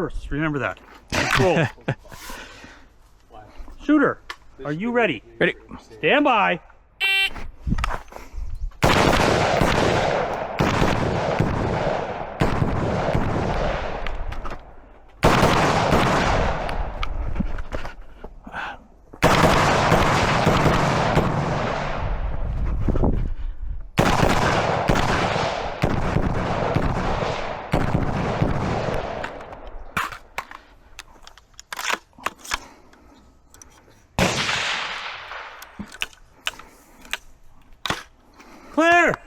first. Remember that. Control. Shooter, are you ready? Ready. Stand by. Clear!